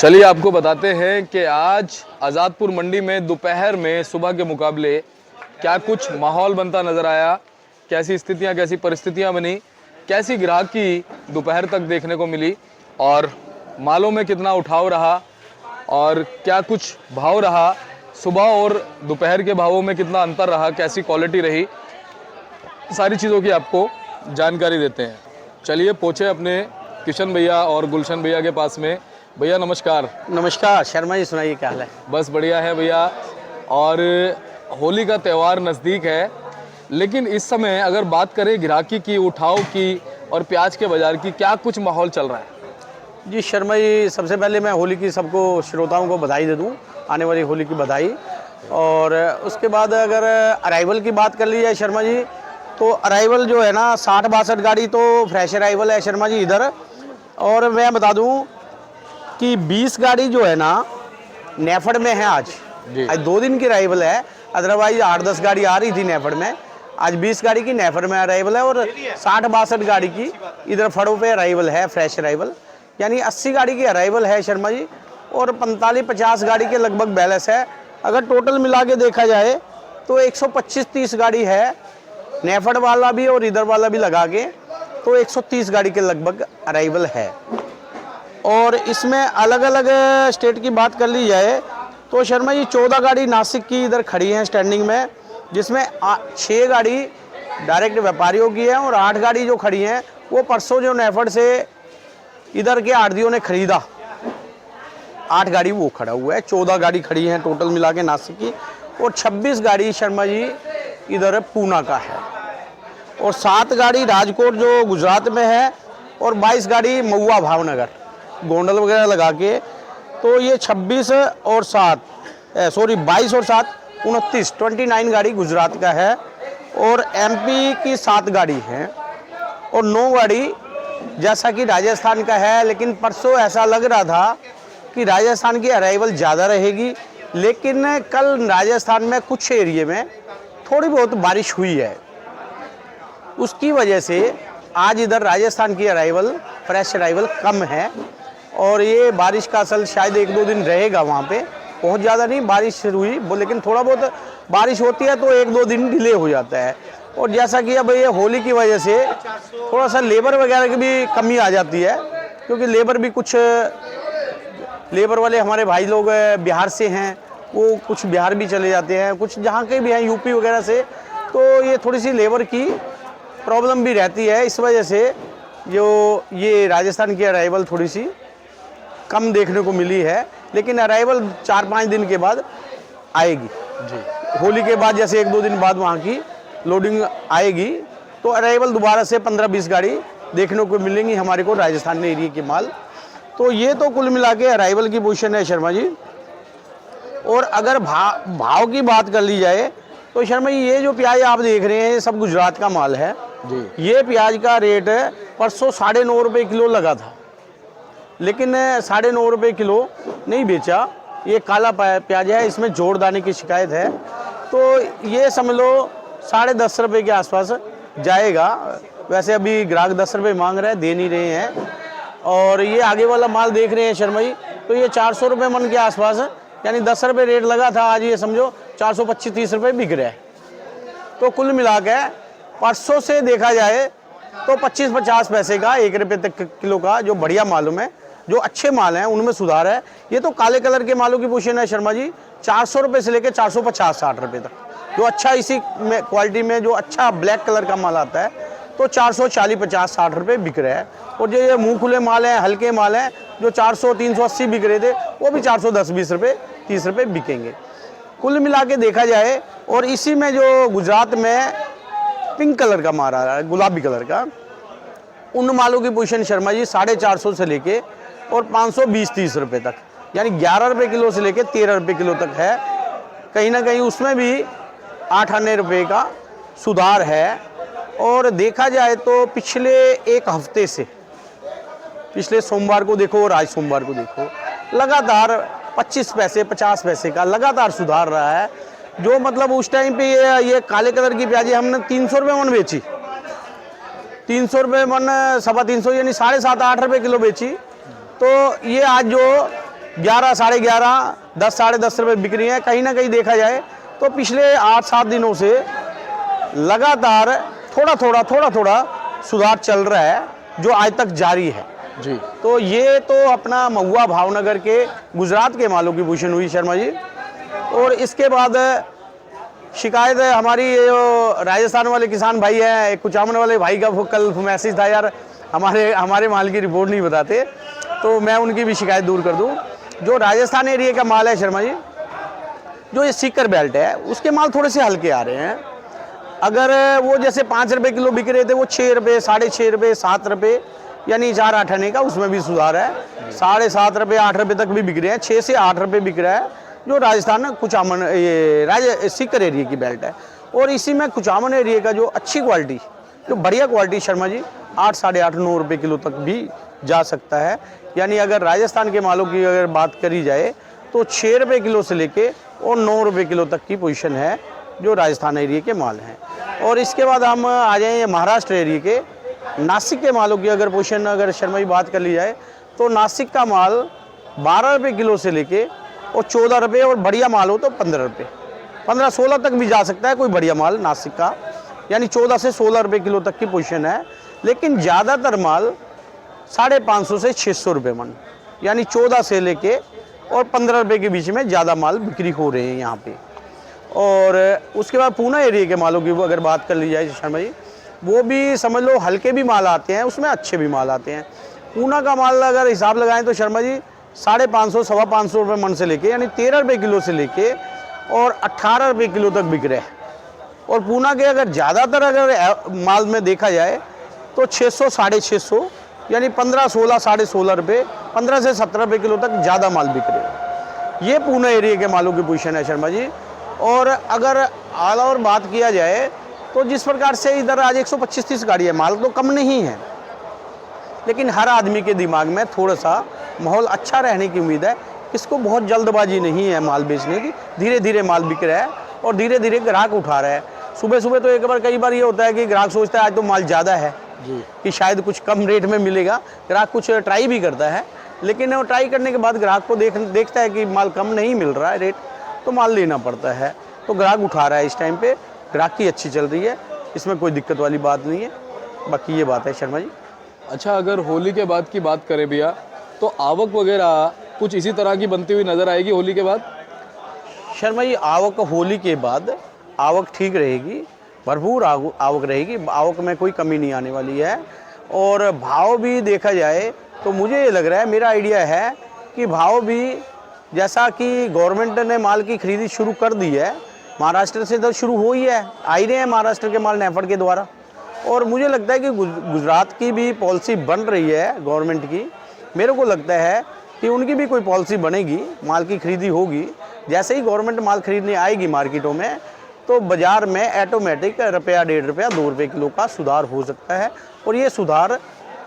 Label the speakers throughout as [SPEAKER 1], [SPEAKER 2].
[SPEAKER 1] चलिए आपको बताते हैं कि आज आज़ादपुर मंडी में दोपहर में सुबह के मुकाबले क्या कुछ माहौल बनता नज़र आया, कैसी स्थितियां, कैसी परिस्थितियां बनी, कैसी ग्राहकी दोपहर तक देखने को मिली और मालों में कितना उठाव रहा और क्या कुछ भाव रहा, सुबह और दोपहर के भावों में कितना अंतर रहा, कैसी क्वालिटी रही, सारी चीज़ों की आपको जानकारी देते हैं। चलिए पहुँचे अपने किशन भैया और गुलशन भैया के पास में। भैया नमस्कार।
[SPEAKER 2] नमस्कार शर्मा जी, सुनाइए क्या हाल है?
[SPEAKER 1] बस बढ़िया है भैया। और होली का त्यौहार नज़दीक है, लेकिन इस समय अगर बात करें ग्राहकी की, उठाव की और प्याज के बाज़ार की, क्या कुछ माहौल चल रहा है?
[SPEAKER 2] जी शर्मा जी, सबसे पहले मैं होली की सबको श्रोताओं को बधाई दे दूं, आने वाली होली की बधाई। और उसके बाद अगर अराइवल की बात कर ली जाए शर्मा जी, तो अराइवल जो है ना 60-62 गाड़ी तो फ्रेश अराइवल है शर्मा जी इधर। और मैं बता दूं कि 20 गाड़ी जो है ना नेफड़ में है आज 2 दिन की अराइवल है। अदरवाइज 8-10 गाड़ी आ रही थी नेफड़ में, आज 20 गाड़ी की नेफड़ में अराइवल है और 60-62 गाड़ी की इधर फड़ों पे अराइवल है, फ्रेश अराइवल, यानी 80 गाड़ी की अराइवल है शर्मा जी। और 45-50 गाड़ी के लगभग बैलेंस है। अगर टोटल मिला के देखा जाए तो 125-30 गाड़ी है, नेफड़ वाला भी और इधर वाला भी लगा के, तो 130 गाड़ी के लगभग अराइवल है। और इसमें अलग अलग स्टेट की बात कर ली जाए तो शर्मा जी 14 गाड़ी नासिक की इधर खड़ी हैं स्टैंडिंग में, जिसमें 6 गाड़ी डायरेक्ट व्यापारियों की है और 8 गाड़ी जो खड़ी हैं वो परसों जो नेफड़ से इधर के आड़तियों ने खरीदा, 8 गाड़ी वो खड़ा हुआ है। 14 गाड़ी खड़ी हैं टोटल मिला के नासिक की, और 26 गाड़ी शर्मा जी इधर पूना का है, और 7 गाड़ी राजकोट जो गुजरात में है, और 22 गाड़ी महुआ भावनगर गोंडल वगैरह लगा के। तो ये 22 और 7 29 गाड़ी गुजरात का है, और एमपी की 7 गाड़ी है, और 9 गाड़ी जैसा कि राजस्थान का है। लेकिन परसों ऐसा लग रहा था कि राजस्थान की अराइवल ज़्यादा रहेगी, लेकिन कल राजस्थान में कुछ एरिए में थोड़ी बहुत बारिश हुई है, उसकी वजह से आज इधर राजस्थान की अराइवल, फ्रेश अराइवल कम है। और ये बारिश का असल शायद 1-2 दिन रहेगा वहाँ पे, बहुत ज़्यादा नहीं बारिश हुई, लेकिन थोड़ा बहुत बारिश होती है तो 1-2 दिन डिले हो जाता है। और जैसा कि अब ये होली की वजह से थोड़ा सा लेबर वगैरह की भी कमी आ जाती है, क्योंकि लेबर भी कुछ लेबर वाले हमारे भाई लोग बिहार से हैं, वो कुछ बिहार भी चले जाते हैं, कुछ जहाँ के भी हैं यूपी वगैरह से, तो ये थोड़ी सी लेबर की प्रॉब्लम भी रहती है। इस वजह से जो ये राजस्थान की अराइवल थोड़ी सी कम देखने को मिली है, लेकिन अराइवल 4-5 दिन के बाद आएगी जी। होली के बाद जैसे 1-2 दिन बाद वहाँ की लोडिंग आएगी, तो अराइवल दोबारा से 15-20 गाड़ी देखने को मिलेंगी हमारे को राजस्थान एरिया के माल। तो ये तो कुल मिला के अराइवल की पोजीशन है शर्मा जी। और अगर भाव की बात कर ली जाए तो शर्मा जी ये जो प्याज आप देख रहे हैं ये सब गुजरात का माल है जी। ये प्याज का रेट परसों 9.5 रुपये किलो लगा था, लेकिन 9.5 रुपये किलो नहीं बेचा। ये काला प्याज है, इसमें जोड़ दाने की शिकायत है, तो ये समझ लो 10.5 रुपये के आसपास जाएगा। वैसे अभी ग्राहक 10 रुपये मांग रहे हैं, दे नहीं रहे हैं। और ये आगे वाला माल देख रहे हैं शर्मा जी, तो ये 400 रुपये मन के आसपास, यानी 10 रुपये रेट लगा था, आज ये समझो 425-30 रुपये बिक रहा है। तो कुल मिला के परसों से देखा जाए तो 25-50 पैसे का 1 रुपये तक किलो का जो बढ़िया मालूम है, जो अच्छे माल हैं उनमें सुधार है। ये तो काले कलर के मालों की पोजीशन है शर्मा जी, 400 रुपये से लेकर 450-60 रुपये तक, जो अच्छा इसी में क्वालिटी में जो अच्छा ब्लैक कलर का माल आता है तो 440-50-60 रुपये बिक रहा है। और जो ये मुँह खुले माल हैं, हल्के माल हैं, जो 400-380 बिक रहे थे, वो भी 410-20 रुपये 30 रुपये बिकेंगे कुल मिला के देखा जाए। और इसी में जो गुजरात में पिंक कलर का माल आ रहा है, गुलाबी कलर का, उन मालों की पोजीशन शर्मा जी 450 से लेके और 520-30 रुपये तक, यानी 11 रुपये किलो से लेके 13 रुपये किलो तक है। कहीं ना कहीं उसमें भी 8-9 रुपये का सुधार है। और देखा जाए तो पिछले एक हफ्ते से, पिछले सोमवार को देखो और आज सोमवार को देखो, लगातार 25 पैसे 50 पैसे का लगातार सुधार रहा है। जो मतलब उस टाइम पे ये काले कलर की प्याजी हमने 300 रुपये मन बेची, 300 रुपये मन, 325 यानी 7.5-8 रुपये किलो बेची, तो ये आज जो 11, साढ़े 11, 10, साढ़े 10 रुपये बिक रही है। कहीं ना कहीं देखा जाए तो पिछले 8-7 दिनों से लगातार थोड़ा थोड़ा सुधार चल रहा है, जो आज तक जारी है
[SPEAKER 1] जी।
[SPEAKER 2] तो ये तो अपना महुआ भावनगर के गुजरात के मालों की पोजीशन हुई शर्मा जी। और इसके बाद शिकायत है हमारी, ये जो राजस्थान वाले किसान भाई हैं, कुचामन वाले भाई का वो कल मैसेज था यार, हमारे माल की रिपोर्ट नहीं बताते, तो मैं उनकी भी शिकायत दूर कर दूं। जो राजस्थान एरिया का माल है शर्मा जी, जो ये सीकर बेल्ट है, उसके माल थोड़े से हल्के आ रहे हैं। अगर वो जैसे 5 रुपये किलो बिक रहे थे, वो 6 रुपये, 6.5 रुपये, 7 रुपये, यानी 4-8 आने का उसमें भी सुधार है। 7.5 रुपये, 8 रुपये तक भी बिक रहे हैं। 6 से 8 रुपये बिक रहा है, जो राजस्थान कुचामन ये सीकर एरिया की बेल्ट है। और इसी में कुचामन एरिया का जो अच्छी क्वालिटी, जो बढ़िया क्वालिटी शर्मा जी, 8, 8.5, 9 रुपये किलो तक भी जा सकता है। यानी अगर राजस्थान के मालों की अगर बात करी जाए तो 6 रुपये किलो से लेके और 9 रुपये किलो तक की पोजीशन है, जो राजस्थान एरिया के माल हैं। और इसके बाद हम आ जाएँ महाराष्ट्र एरिया के, नासिक के मालों की अगर पोजीशन अगर शर्मा जी बात कर ली जाए तो नासिक का माल 12 रुपये किलो से लेके और 14 रुपये, और बढ़िया माल हो तो 15 रुपये, 15-16 तक भी जा सकता है कोई बढ़िया माल नासिक का, यानी 14 से 16 रुपये किलो तक की पोजीशन है। लेकिन ज़्यादातर माल 550 से 600 रुपये मन, यानी 14 से लेके और 15 रुपये के बीच में ज़्यादा माल बिक्री हो रहे हैं यहाँ पे। और उसके बाद पूना एरिया के मालों की अगर बात कर ली जाए शर्मा जी, वो भी समझ लो हल्के भी माल आते हैं, उसमें अच्छे भी माल आते हैं। पूना का माल अगर हिसाब लगाएं तो शर्मा जी 550, 525 रुपये मन से लेके, यानी 13 रुपये किलो से लेके और 18 रुपये किलो तक बिक रहे हैं। और पूना के अगर ज़्यादातर अगर माल में देखा जाए तो 600, 650, यानी 15, 16, 16.5 रुपये, 15 से 17 रुपये किलो तक ज़्यादा माल बिक रहे हैं। ये पूना एरिया के मालों की पोजीशन है शर्मा जी। और अगर आला और बात किया जाए तो जिस प्रकार से इधर आज 125-30 गाड़ी है, माल तो कम नहीं है, लेकिन हर आदमी के दिमाग में थोड़ा सा माहौल अच्छा रहने की उम्मीद है। इसको बहुत जल्दबाजी नहीं है माल बेचने की, धीरे धीरे माल बिक रहा है और धीरे धीरे ग्राहक उठा रहा है। सुबह सुबह तो कई बार ये होता है कि ग्राहक सोचता है आज तो माल ज़्यादा है जी, कि शायद कुछ कम रेट में मिलेगा, ग्राहक कुछ ट्राई भी करता है, लेकिन वो ट्राई करने के बाद ग्राहक को देखता है कि माल कम नहीं मिल रहा है रेट, तो माल लेना पड़ता है। तो ग्राहक उठा रहा है इस टाइम पे, ग्राहक की अच्छी चल रही है, इसमें कोई दिक्कत वाली बात नहीं है। बाकी ये बात है शर्मा जी।
[SPEAKER 1] अच्छा, अगर होली के बाद की बात करें भैया, तो आवक वगैरह कुछ इसी तरह की बनती हुई नज़र आएगी होली के बाद?
[SPEAKER 2] शर्मा जी, आवक होली के बाद आवक ठीक रहेगी, भरपूर आवक रहेगी, आवक में कोई कमी नहीं आने वाली है। और भाव भी देखा जाए तो मुझे ये लग रहा है, मेरा आइडिया है कि भाव भी जैसा कि गवर्नमेंट ने माल की खरीदी शुरू कर दी है, महाराष्ट्र से तो शुरू हो ही है, आ ही रहे हैं महाराष्ट्र के माल नेफेड के द्वारा। और मुझे लगता है कि गुजरात की भी पॉलिसी बन रही है गवर्नमेंट की। मेरे को लगता है कि उनकी भी कोई पॉलिसी बनेगी, माल की खरीदी होगी। जैसे ही गवर्नमेंट माल खरीदने आएगी मार्केटों में, तो बाज़ार में ऑटोमेटिक रुपया, 1.5 रुपया, 2 रुपये किलो का सुधार हो सकता है। और ये सुधार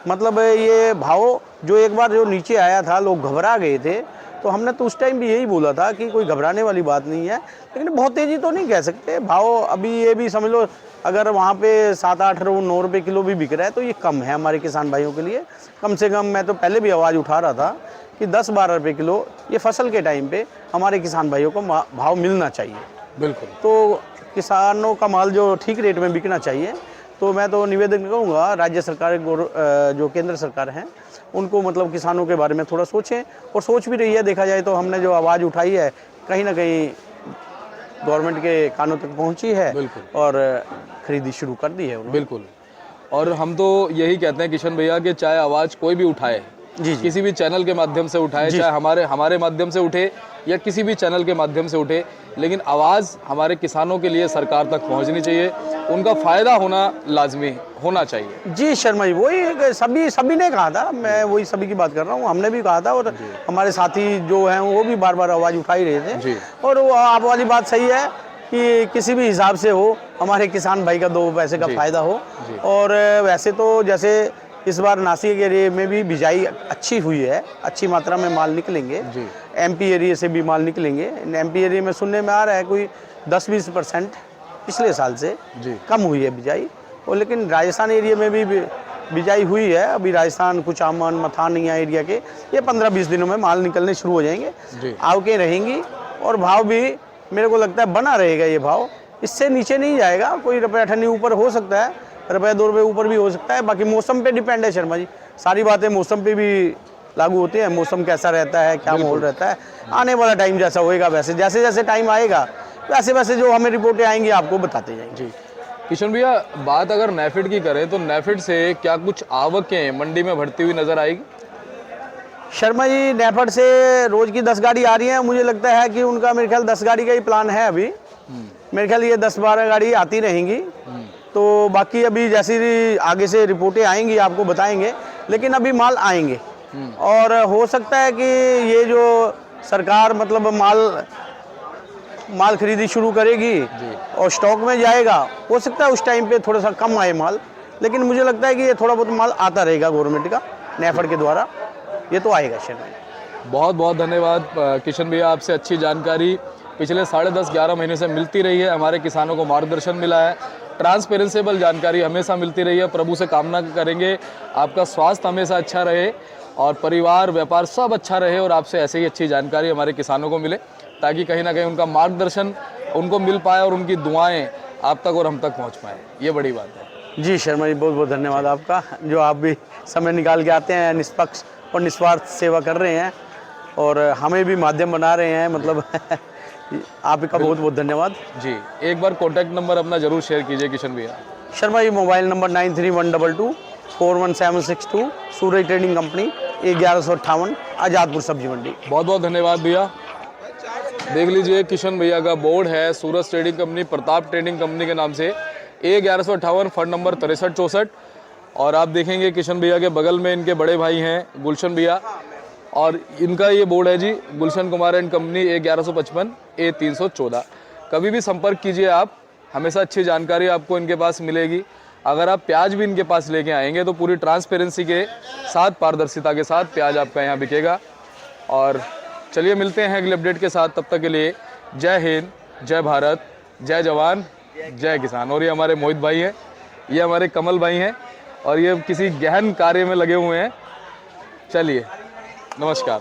[SPEAKER 2] मतलब ये भाव जो एक बार जो नीचे आया था, लोग घबरा गए थे, तो हमने तो उस टाइम भी यही बोला था कि कोई घबराने वाली बात नहीं है। लेकिन बहुत तेज़ी तो नहीं कह सकते, भाव अभी ये भी समझ लो, अगर वहाँ पे 7, 8, 9 रुपये किलो भी बिक रहा है तो ये कम है हमारे किसान भाइयों के लिए। कम से कम मैं तो पहले भी आवाज़ उठा रहा था कि 10-12 रुपये किलो ये फसल के टाइम पे हमारे किसान भाइयों को भाव मिलना चाहिए।
[SPEAKER 1] बिल्कुल।
[SPEAKER 2] तो किसानों का माल जो ठीक रेट में बिकना चाहिए। तो मैं तो निवेदन करूँगा राज्य सरकार, जो केंद्र सरकार हैं, उनको मतलब किसानों के बारे में थोड़ा सोचें, और सोच भी रही है। देखा जाए तो हमने जो आवाज़ उठाई है कहीं ना कहीं गवर्नमेंट के कानों तक पहुंची है और खरीदी शुरू कर दी है उन्होंने।
[SPEAKER 1] बिल्कुल। और हम तो यही कहते हैं किशन भैया कि चाहे आवाज़ कोई भी उठाए,
[SPEAKER 2] जी,
[SPEAKER 1] किसी भी चैनल के माध्यम से उठाए, चाहे हमारे माध्यम से उठे या किसी भी चैनल के माध्यम से उठे, लेकिन आवाज़ हमारे किसानों के लिए सरकार तक पहुंचनी चाहिए, उनका फ़ायदा होना लाजमी होना चाहिए।
[SPEAKER 2] जी शर्मा जी, वही सभी ने कहा था, मैं वही सभी की बात कर रहा हूँ, हमने भी कहा था और हमारे साथी जो हैं वो भी बार बार आवाज़ उठा ही रहे थे। और वो आप वाली बात सही है कि किसी भी हिसाब से हो, हमारे किसान भाई का 2 पैसे का फ़ायदा हो। और वैसे तो जैसे इस बार नासिक एरिया में भी बिजाई अच्छी हुई है, अच्छी मात्रा में माल निकलेंगे। एमपी एरिया से भी माल निकलेंगे। एमपी एरिया में सुनने में आ रहा है कोई 10-20% पिछले साल से कम हुई है बिजाई। और लेकिन राजस्थान एरिया में भी बिजाई हुई है अभी राजस्थान, कुछ आमन, मथानिया एरिया के, ये 15-20 दिनों में माल निकलने शुरू हो जाएंगे,
[SPEAKER 1] जी।
[SPEAKER 2] आवकें रहेंगी और भाव भी मेरे को लगता है बना रहेगा। ये भाव इससे नीचे नहीं जाएगा, कोई रुपये 8 ऊपर हो सकता है, रुपये 2 रुपये ऊपर भी हो सकता है। बाकी मौसम पे डिपेंड है शर्मा जी, सारी बातें मौसम पे भी लागू होती है। मौसम कैसा रहता है, क्या माहौल रहता है, आने वाला टाइम जैसा होएगा वैसे, जैसे जैसे टाइम आएगा वैसे वैसे जो हमें रिपोर्टें आएंगी आपको बताते जाएंगे।
[SPEAKER 1] जी किशन भैया, बात अगर नेफेड की करें तो नेफेड से क्या कुछ आवकें मंडी में बढ़ती हुई नजर आएगी?
[SPEAKER 2] शर्मा जी, नेफेड से रोज की 10 गाड़ी आ रही है, मुझे लगता है कि उनका मेरे ख्याल 10 गाड़ी का ही प्लान है अभी। मेरे ख्याल ये 10-12 गाड़ी आती रहेंगी। तो बाकी अभी जैसी आगे से रिपोर्टें आएंगी आपको बताएंगे, लेकिन अभी माल आएंगे और हो सकता है कि ये जो सरकार मतलब माल खरीदी शुरू करेगी और स्टॉक में जाएगा, हो सकता है उस टाइम पे थोड़ा सा कम आए माल, लेकिन मुझे लगता है कि ये थोड़ा बहुत माल आता रहेगा गवर्नमेंट का नेफेड के द्वारा, ये तो आएगा शर्मा।
[SPEAKER 1] बहुत बहुत धन्यवाद किशन भैया, आपसे अच्छी जानकारी पिछले 10.5-11 महीने से मिलती रही है। हमारे किसानों को मार्गदर्शन मिला है, ट्रांसपेरेंसेबल जानकारी हमेशा मिलती रही है। प्रभु से कामना करेंगे आपका स्वास्थ्य हमेशा अच्छा रहे और परिवार व्यापार सब अच्छा रहे और आपसे ऐसे ही अच्छी जानकारी हमारे किसानों को मिले, ताकि कहीं ना कहीं उनका मार्गदर्शन उनको मिल पाए और उनकी दुआएं आप तक और हम तक पहुंच पाए। ये बड़ी बात है।
[SPEAKER 2] जी शर्मा जी, बहुत बहुत धन्यवाद आपका, जो आप भी समय निकाल के आते हैं, निष्पक्ष और निस्वार्थ सेवा कर रहे हैं और हमें भी माध्यम बना रहे हैं, मतलब आपका बहुत बहुत धन्यवाद।
[SPEAKER 1] जी एक बार कॉन्टैक्ट नंबर अपना जरूर शेयर कीजिए किशन भैया।
[SPEAKER 2] शर्मा जी, मोबाइल नंबर 9312241762, सूरज ट्रेडिंग कंपनी, 1158, आज़ादपुर सब्जी मंडी।
[SPEAKER 1] बहुत बहुत धन्यवाद भैया। देख लीजिए किशन भैया का बोर्ड है, Suraj trading company, Pratap trading company के नाम से, A1158, फंड नंबर 6364। और आप देखेंगे किशन भैया के बगल में इनके बड़े भाई हैं गुलशन भैया, और इनका ये बोर्ड है जी Gulshan Kumar and company, A1155, A314। कभी भी संपर्क कीजिए आप, हमेशा अच्छी जानकारी आपको इनके पास मिलेगी। अगर आप प्याज भी इनके पास लेके आएंगे तो पूरी ट्रांसपेरेंसी के साथ, पारदर्शिता के साथ प्याज आपका यहाँ बिकेगा। और चलिए मिलते हैं अगले अपडेट के साथ, तब तक के लिए जय हिंद, जय भारत, जय जवान, जय किसान। और ये हमारे मोहित भाई हैं, ये हमारे कमल भाई हैं और ये किसी गहन कार्य में लगे हुए हैं। चलिए नमस्कार।